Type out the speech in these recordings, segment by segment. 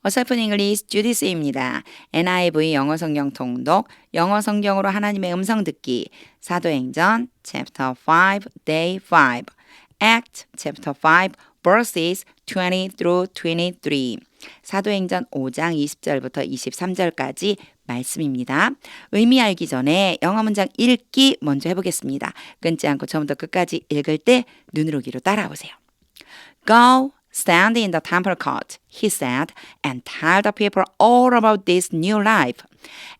어설픈 잉글리시 주디스입니다. NIV 영어 성경 통독, 영어 성경으로 하나님의 음성 듣기, 사도행전 chapter 5, day 5, Act chapter 5, verses 20 through 23. 사도행전 5장 20절부터 23절까지 말씀입니다. 의미 알기 전에 영어 문장 읽기 먼저 해보겠습니다. 끊지 않고 처음부터 끝까지 읽을 때 눈으로 귀로 따라오세요. Go, stand in the temple court, he said, and tell the people all about this new life.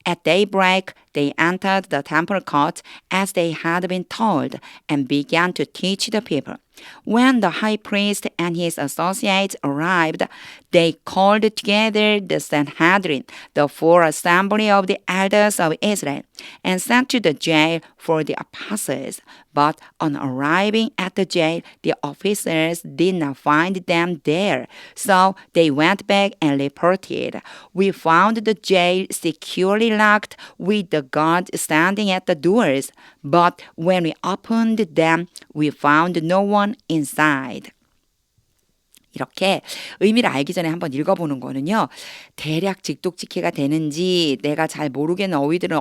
At daybreak, they entered the temple court as they had been told and began to teach the people. When the high priest and his associates arrived, they called together the Sanhedrin, the full assembly of the elders of Israel, and sent to the jail for the apostles. But on arriving at the jail, the officers did not find them there. So they went back and reported, "We found the jail securely locked with the guards standing at the doors. But when we opened them, we found no one inside." 이렇게 의미를 알기 전에 한번 읽어보는 거는요. 대략 직독직해가 되는지 내가 잘 모르겠는 어휘들은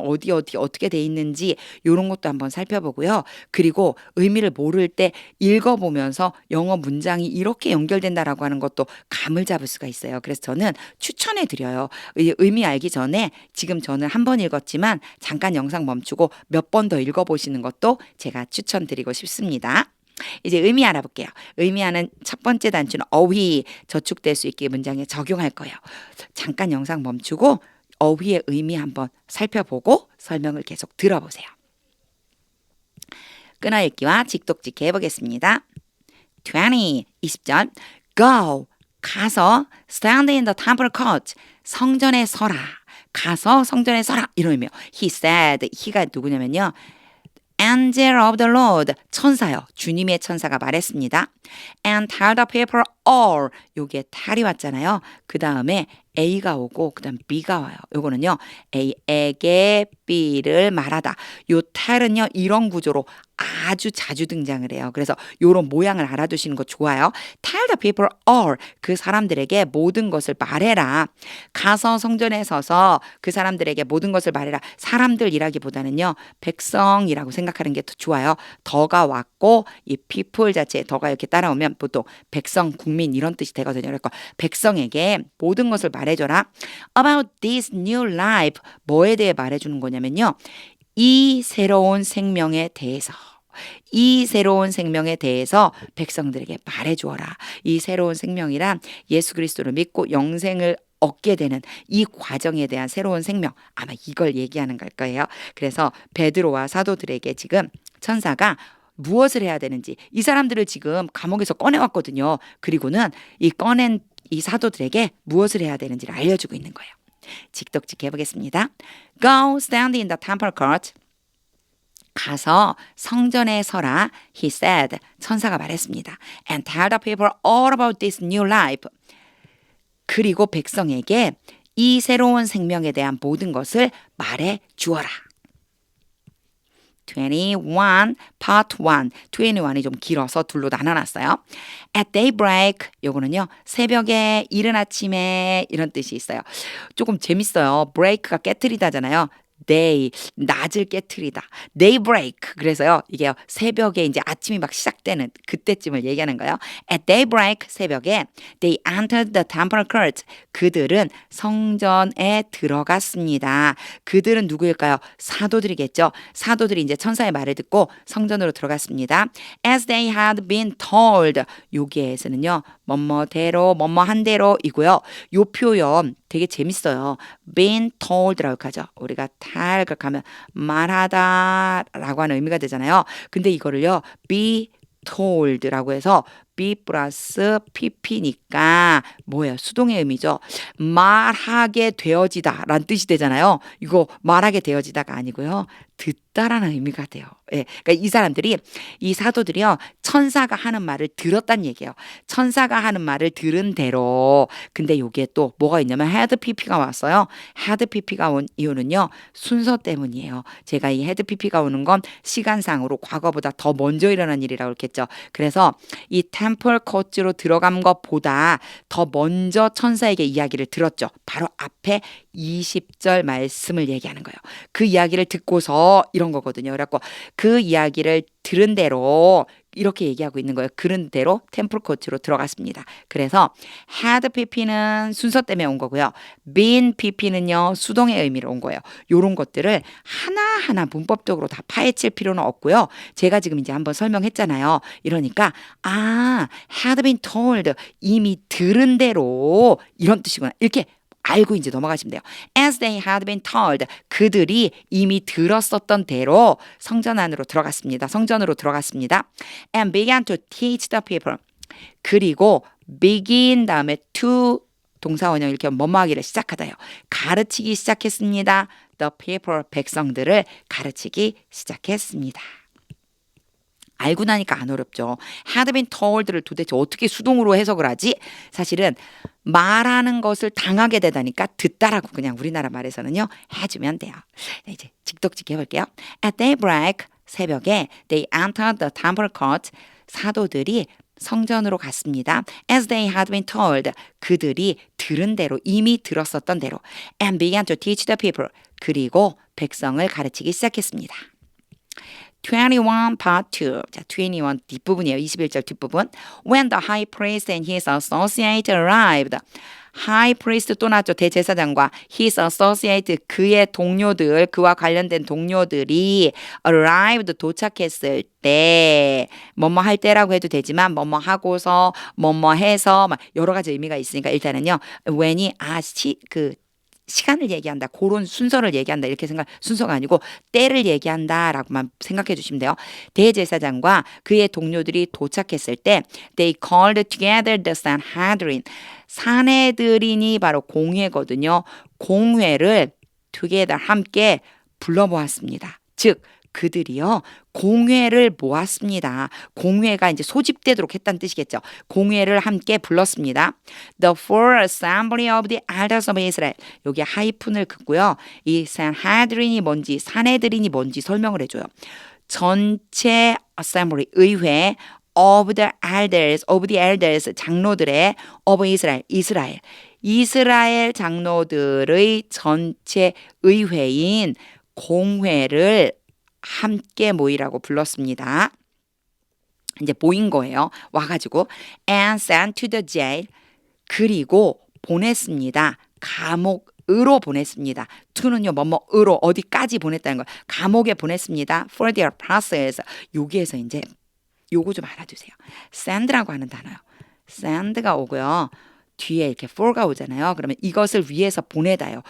어떻게 돼 있는지 이런 것도 한번 살펴보고요. 그리고 의미를 모를 때 읽어보면서 영어 문장이 이렇게 연결된다라고 하는 것도 감을 잡을 수가 있어요. 그래서 저는 추천해 드려요. 의미 알기 전에 지금 저는 한 번 읽었지만 잠깐 영상 멈추고 몇 번 더 읽어보시는 것도 제가 추천드리고 싶습니다. 이제 의미 알아볼게요. 의미하는 첫 번째 단추는 어휘, 저축될 수 있게 문장에 적용할 거예요. 잠깐 영상 멈추고 어휘의 의미 한번 살펴보고 설명을 계속 들어보세요. 끊어읽기와 직독직해 해보겠습니다. 20절 Go, 가서 stand in the temple court, 성전에 서라. 가서 성전에 서라. 이런 의미요. He said, he가 누구냐면요. Angel of the Lord, 천사요. 주님의 천사가 말했습니다. And tell the people all, 요게 tell이 왔잖아요. 그 다음에 A가 오고 그 다음 B가 와요. 요거는요. A에게 B를 말하다. 요 tell은요. 이런 구조로 아주 자주 등장을 해요. 그래서 요런 모양을 알아두시는 거 좋아요. Tell the people all, 그 사람들에게 모든 것을 말해라. 가서 성전에 서서 그 사람들에게 모든 것을 말해라. 사람들이라기보다는요. 백성이라고 생각하는 게 더 좋아요. 더가 왔고 이 people 자체에 더가 이렇게 따라오면 보통 백성, 국민 이런 뜻이 되거든요. 그러니까 백성에게 모든 것을 말해줘라. About this new life, 뭐에 대해 말해주는 거냐면요. 이 새로운 생명에 대해서. 이 새로운 생명에 대해서 백성들에게 말해주어라. 이 새로운 생명이란 예수 그리스도를 믿고 영생을 얻게 되는 이 과정에 대한 새로운 생명. 아마 이걸 얘기하는 걸 거예요. 그래서 베드로와 사도들에게 지금 천사가 무엇을 해야 되는지 이 사람들을 지금 감옥에서 꺼내왔거든요. 그리고는 이 꺼낸 이 사도들에게 무엇을 해야 되는지를 알려주고 있는 거예요. 직독직 해보겠습니다. Go stand in the temple court. 가서 성전에 서라. He said. 천사가 말했습니다. And tell the people all about this new life. 그리고 백성에게 이 새로운 생명에 대한 모든 것을 말해 주어라. 21, part 1. 21이 좀 길어서 둘로 나눠놨어요. At daybreak, 요거는요. 새벽에, 이른 아침에 이런 뜻이 있어요. 조금 재밌어요. break가 깨트리다잖아요. day, 낮을 깨트리다. daybreak. 그래서요. 이게요. 새벽에 이제 아침이 막 시작되는 그때쯤을 얘기하는 거예요. At daybreak, 새벽에 they entered the temple court. 그들은 성전에 들어갔습니다. 그들은 누구일까요? 사도들이겠죠. 사도들이 이제 천사의 말을 듣고 성전으로 들어갔습니다. As they had been told. 여기에서는요. 뭐뭐대로 뭐뭐한 대로이고요. 요 표현 되게 재밌어요. been told라고 하죠. 우리가 tell 그렇게 하면 말하다라고 하는 의미가 되잖아요. 근데 이거를요. be told라고 해서 be 플러스 pp니까 뭐예요? 수동의 의미죠. 말하게 되어지다 라는 뜻이 되잖아요. 이거 말하게 되어지다가 아니고요. 듣다라는 의미가 돼요. 예, 그러니까 이 사람들이 이 사도들이요. 천사가 하는 말을 들었단 얘기예요. 천사가 하는 말을 들은 대로. 근데 여기에 또 뭐가 있냐면 헤드 PP가 왔어요. 헤드 PP가 온 이유는요. 순서 때문이에요. 제가 이 헤드 PP가 오는 건 시간상으로 과거보다 더 먼저 일어난 일이라고 했겠죠. 그래서 이 템플 코트로 들어간 것보다 더 먼저 천사에게 이야기를 들었죠. 바로 앞에 20절 말씀을 얘기하는 거예요. 그 이야기를 듣고서 이런 거거든요. 그래갖고 그 이야기를 들은 대로 이렇게 얘기하고 있는 거예요. 그런 대로 템플 코트로 들어갔습니다. 그래서 had pp는 순서 때문에 온 거고요. been pp는요 수동의 의미로 온 거예요. 요런 것들을 하나하나 문법적으로 다 파헤칠 필요는 없고요. 제가 지금 이제 한번 설명했잖아요. 이러니까 had been told 이미 들은 대로 이런 뜻이구나. 이렇게 알고 이제 넘어가시면 돼요. As they had been told 그들이 이미 들었었던 대로 성전 안으로 들어갔습니다. 성전으로 들어갔습니다. And began to teach the people. 그리고 begin 다음에 to 동사원형 이렇게 뭐뭐하기를 시작하다요. 가르치기 시작했습니다. The people 백성들을 가르치기 시작했습니다. 알고 나니까 안 어렵죠. had been told를 도대체 어떻게 수동으로 해석을 하지? 사실은 말하는 것을 당하게 되다니까 듣다라고 그냥 우리나라 말에서는요 해주면 돼요. 네, 이제 직독직 해볼게요. At daybreak 새벽에 they entered the temple court 사도들이 성전으로 갔습니다. As they had been told 그들이 들은 대로 이미 들었었던 대로 and began to teach the people 그리고 백성을 가르치기 시작했습니다. 21 part 2. 자, 21 뒷부분이에요. 21절 뒷부분. When the high priest and his associate arrived. high priest 또 나왔죠. 대제사장과 his associate 그의 동료들, 그와 관련된 동료들이 arrived 도착했을 때 뭐뭐 할 때라고 해도 되지만 뭐뭐 하고서 뭐뭐 해서 막 여러 가지 의미가 있으니까 일단은요. when이 시간을 얘기한다. 그런 순서를 얘기한다. 이렇게 순서가 아니고 때를 얘기한다라고만 생각해 주시면 돼요. 대제사장과 그의 동료들이 도착했을 때 they called together the Sanhedrin. 산헤드린이 바로 공회거든요. 공회를 together 함께 불러모았습니다. 즉 그들이요 공회를 모았습니다. 공회가 이제 소집되도록 했다는 뜻이겠죠. 공회를 함께 불렀습니다. The full assembly of the elders of Israel. 여기 하이픈을 긋고요. 이 산헤드린이 뭔지 산헤드린이 뭔지 설명을 해줘요. 전체 assembly 의회 of the elders 장로들의 of Israel 이스라엘 장로들의 전체 의회인 공회를 함께 모이라고 불렀습니다. 이제 모인 거예요. 와가지고 and sent to the jail 그리고 보냈습니다. 감옥으로 보냈습니다. to는요 뭐뭐으로 어디까지 보냈다는 거예요. 감옥에 보냈습니다. for their process 여기에서 이제 요거 좀 알아두세요. send라고 하는 단어요. send가 오고요. 뒤에 이렇게 for가 오잖아요. 그러면 이것을 위해서 보내다요.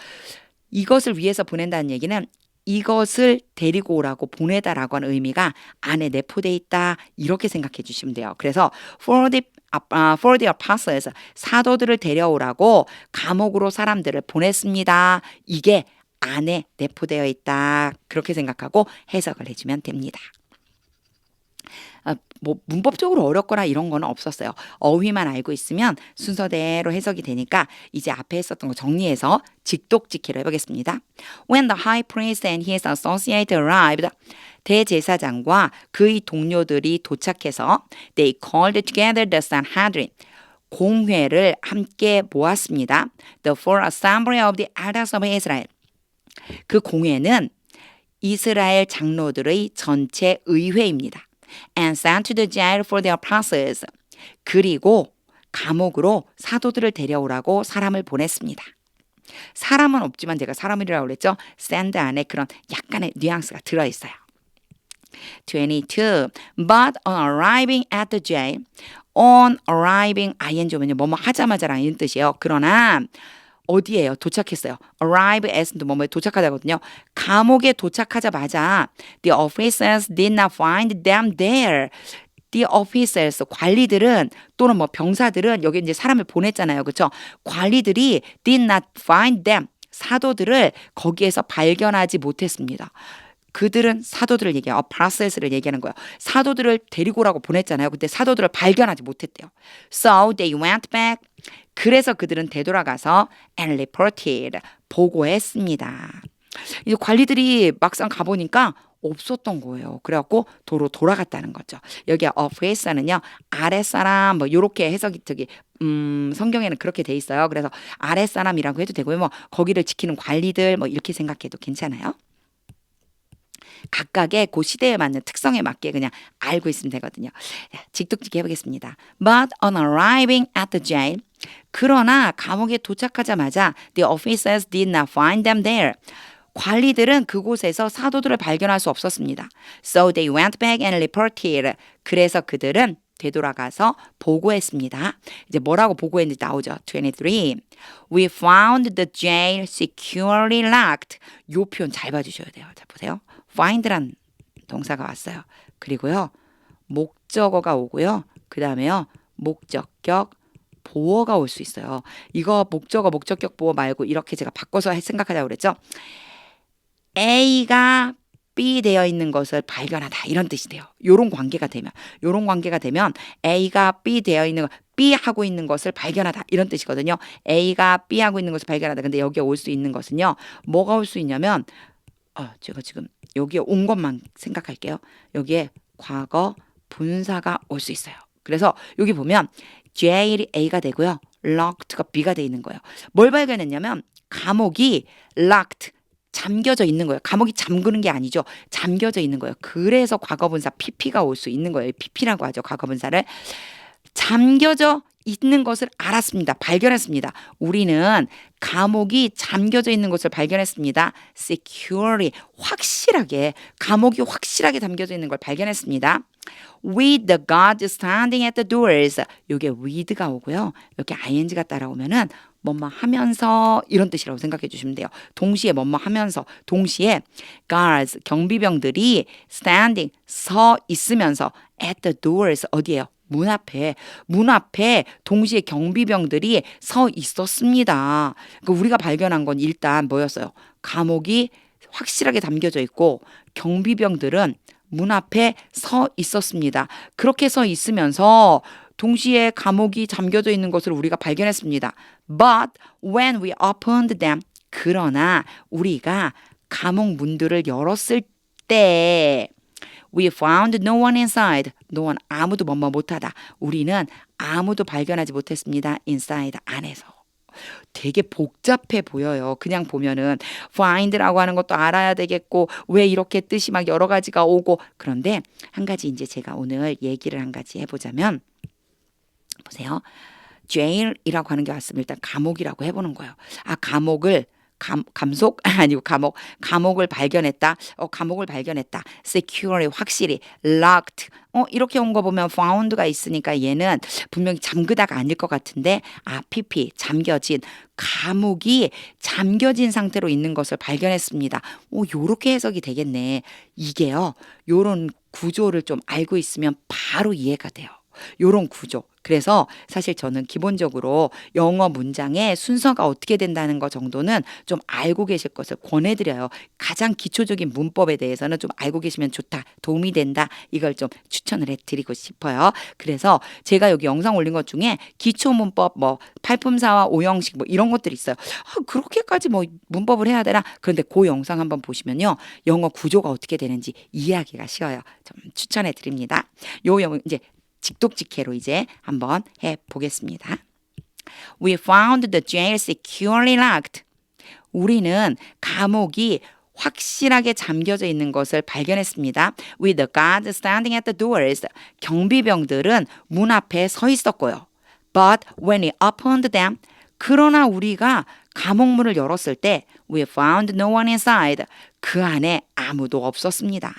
이것을 위해서 보낸다는 얘기는 이것을 데리고 오라고 보내다라고 하는 의미가 안에 내포되어 있다 이렇게 생각해 주시면 돼요. 그래서 for the apostles 사도들을 데려오라고 감옥으로 사람들을 보냈습니다. 이게 안에 내포되어 있다 그렇게 생각하고 해석을 해주면 됩니다. 뭐 문법적으로 어렵거나 이런 거는 없었어요. 어휘만 알고 있으면 순서대로 해석이 되니까 이제 앞에 했었던 거 정리해서 직독직해로 해보겠습니다. When the high priest and his associate arrived, 대제사장과 그의 동료들이 도착해서 they called together the Sanhedrin, 공회를 함께 모았습니다. The full assembly of the elders of Israel. 그 공회는 이스라엘 장로들의 전체 의회입니다. And sent to the jail for their process. 그리고 감옥으로 사도들을 데려오라고 사람을 보냈습니다. 사람은 없지만 제가 사람이라고 그랬죠. send 안에 그런 약간의 뉘앙스가 들어있어요. 22. But on arriving at the jail, on arriving ing 오면요 뭐뭐 하자마자라는 이런 뜻이에요. 그러나 어디에요? 도착했어요. arrive as도 뭐뭐에 도착하다거든요. 감옥에 도착하자마자 the officers did not find them there. The officers 관리들은 또는 뭐 병사들은 여기 이제 사람을 보냈잖아요. 그렇죠? 관리들이 did not find them 사도들을 거기에서 발견하지 못했습니다. 그들은 사도들을 얘기해요. process를 얘기하는 거예요. 사도들을 데리고 오라고 보냈잖아요. 근데 사도들을 발견하지 못했대요. So they went back. 그래서 그들은 되돌아가서 and reported. 보고했습니다. 이제 관리들이 막상 가보니까 없었던 거예요. 그래갖고 도로 돌아갔다는 거죠. 여기 of his는요 아랫사람 뭐 요렇게 해석이 성경에는 그렇게 돼 있어요. 그래서 아랫사람이라고 해도 되고요. 뭐 거기를 지키는 관리들 뭐 이렇게 생각해도 괜찮아요. 각각의 그 시대에 맞는 특성에 맞게 그냥 알고 있으면 되거든요. 직독직해 해보겠습니다. But on arriving at the jail, 그러나 감옥에 도착하자마자 the officers did not find them there. 관리들은 그곳에서 사도들을 발견할 수 없었습니다. So they went back and reported. 그래서 그들은 되돌아가서 보고했습니다. 이제 뭐라고 보고했는지 나오죠. 23. We found the jail securely locked. 요 표현 잘 봐주셔야 돼요. 자 보세요. find란 동사가 왔어요. 그리고요. 목적어가 오고요. 그 다음에요. 목적격 보어가 올 수 있어요. 이거 목적어 목적격 보어 말고 이렇게 제가 바꿔서 생각하자고 그랬죠. A가 B 되어 있는 것을 발견하다 이런 뜻이 돼요. 요런 관계가 되면 A가 B 되어 있는 B 하고 있는 것을 발견하다 이런 뜻이거든요. A가 B 하고 있는 것을 발견하다. 근데 여기에 올 수 있는 것은요. 뭐가 올 수 있냐면 제가 지금 여기에 온 것만 생각할게요. 여기에 과거 분사가 올 수 있어요. 그래서 여기 보면 jail이 A가 되고요. locked가 B가 돼 있는 거예요. 뭘 발견했냐면 감옥이 locked 잠겨져 있는 거예요. 감옥이 잠그는 게 아니죠. 잠겨져 있는 거예요. 그래서 과거분사 pp가 올 수 있는 거예요. pp라고 하죠. 과거분사를. 잠겨져 있는 것을 알았습니다. 발견했습니다. 우리는 감옥이 잠겨져 있는 것을 발견했습니다. securely 확실하게 감옥이 확실하게 잠겨져 있는 걸 발견했습니다. With the guard standing at the doors. 이게 with가 오고요. 이렇게 ing가 따라오면은 뭐뭐 하면서 이런 뜻이라고 생각해 주시면 돼요. 동시에 뭐뭐 하면서 동시에 guards 경비병들이 standing 서 있으면서 at the doors 어디예요? 문 앞에 동시에 경비병들이 서 있었습니다. 그러니까 우리가 발견한 건 일단 뭐였어요? 감옥이 확실하게 담겨져 있고 경비병들은 문 앞에 서 있었습니다. 그렇게 서 있으면서 동시에 감옥이 잠겨져 있는 것을 우리가 발견했습니다. But when we opened them, 그러나 우리가 감옥 문들을 열었을 때 We found no one inside. No one 아무도 뭐뭐 못하다. 우리는 아무도 발견하지 못했습니다. inside 안에서. 되게 복잡해 보여요. 그냥 보면은 find라고 하는 것도 알아야 되겠고 왜 이렇게 뜻이 막 여러 가지가 오고 그런데 한 가지 이제 제가 오늘 얘기를 한 가지 해보자면 보세요. jail이라고 하는 게 왔으면 일단 감옥이라고 해보는 거예요. 감옥을 감속 아니고 감옥을 발견했다. 감옥을 발견했다. securely 확실히 locked. 이렇게 온 거 보면 found가 있으니까 얘는 분명히 잠그다가 아닐 것 같은데 pp 잠겨진 감옥이 잠겨진 상태로 있는 것을 발견했습니다. 요렇게 해석이 되겠네. 이게요. 요런 구조를 좀 알고 있으면 바로 이해가 돼요. 요런 구조. 그래서 사실 저는 기본적으로 영어 문장의 순서가 어떻게 된다는 거 정도는 좀 알고 계실 것을 권해드려요. 가장 기초적인 문법에 대해서는 좀 알고 계시면 좋다. 도움이 된다. 이걸 좀 추천을 해드리고 싶어요. 그래서 제가 여기 영상 올린 것 중에 기초 문법 뭐 팔품사와 오형식 뭐 이런 것들이 있어요. 그렇게까지 뭐 문법을 해야 되나? 그런데 그 영상 한번 보시면요. 영어 구조가 어떻게 되는지 이해하기가 쉬워요. 좀 추천해 드립니다. 요 영어 이제 직독직해로 이제 한번 해보겠습니다. We found the jail securely locked. 우리는 감옥이 확실하게 잠겨져 있는 것을 발견했습니다. With the guard standing at the doors. 경비병들은 문 앞에 서 있었고요. But when we opened them. 그러나 우리가 감옥문을 열었을 때 We found no one inside. 그 안에 아무도 없었습니다.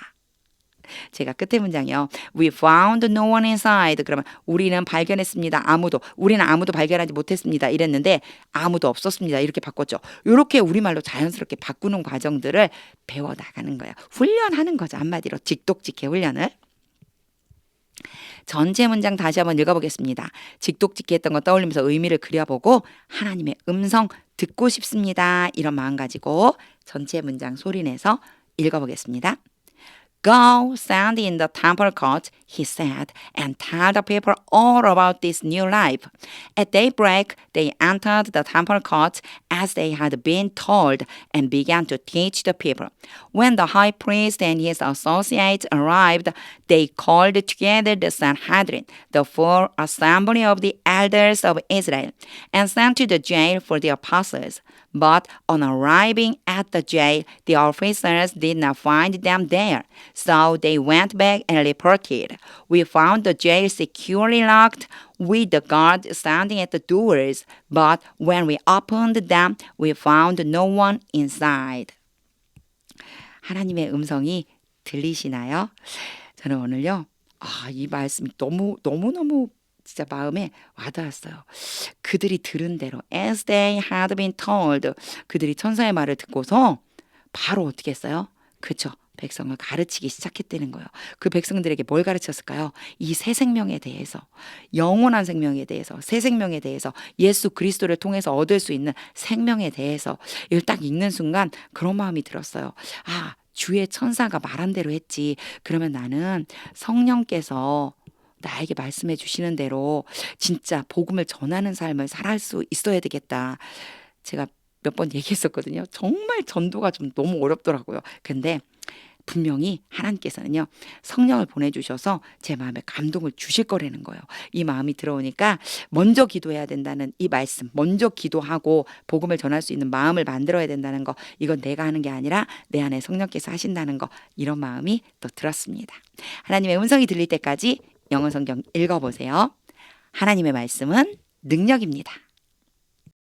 제가 끝에 문장이요. We found no one inside. 그러면 우리는 발견했습니다. 우리는 아무도 발견하지 못했습니다. 이랬는데 아무도 없었습니다. 이렇게 바꿨죠. 이렇게 우리말로 자연스럽게 바꾸는 과정들을 배워나가는 거예요. 훈련하는 거죠. 한마디로 직독직해 훈련을. 전체 문장 다시 한번 읽어보겠습니다. 직독직해 했던 거 떠올리면서 의미를 그려보고 하나님의 음성 듣고 싶습니다. 이런 마음 가지고 전체 문장 소리내서 읽어보겠습니다. Go stand in the temple court. he said, and tell the people all about this new life. At daybreak, they entered the temple court as they had been told and began to teach the people. When the high priest and his associates arrived, they called together the Sanhedrin, the full assembly of the elders of Israel, and sent to the jail for the apostles. But on arriving at the jail, the officers did not find them there. So they went back and reported, "We found the jail securely locked with the guard standing at the doors. But when we opened them, we found no one inside." 하나님의 음성이 들리시나요? 저는 오늘요, 이 말씀이 너무너무 진짜 마음에 와닿았어요. 그들이 들은 대로 as they had been told, 그들이 천사의 말을 듣고서 바로 어떻게 했어요? 그렇죠. 백성을 가르치기 시작했다는 거예요. 그 백성들에게 뭘 가르쳤을까요? 이 새 생명에 대해서, 영원한 생명에 대해서, 새 생명에 대해서, 예수 그리스도를 통해서 얻을 수 있는 생명에 대해서 이걸 딱 읽는 순간 그런 마음이 들었어요. 주의 천사가 말한 대로 했지. 그러면 나는 성령께서 나에게 말씀해 주시는 대로 진짜 복음을 전하는 삶을 살아갈 수 있어야 되겠다. 제가 몇 번 얘기했었거든요. 정말 전도가 좀 너무 어렵더라고요. 근데 분명히 하나님께서는요, 성령을 보내주셔서 제 마음에 감동을 주실 거라는 거예요. 이 마음이 들어오니까 먼저 기도해야 된다는 이 말씀, 먼저 기도하고 복음을 전할 수 있는 마음을 만들어야 된다는 거, 이건 내가 하는 게 아니라 내 안에 성령께서 하신다는 거, 이런 마음이 또 들었습니다. 하나님의 음성이 들릴 때까지 영어 성경 읽어보세요. 하나님의 말씀은 능력입니다.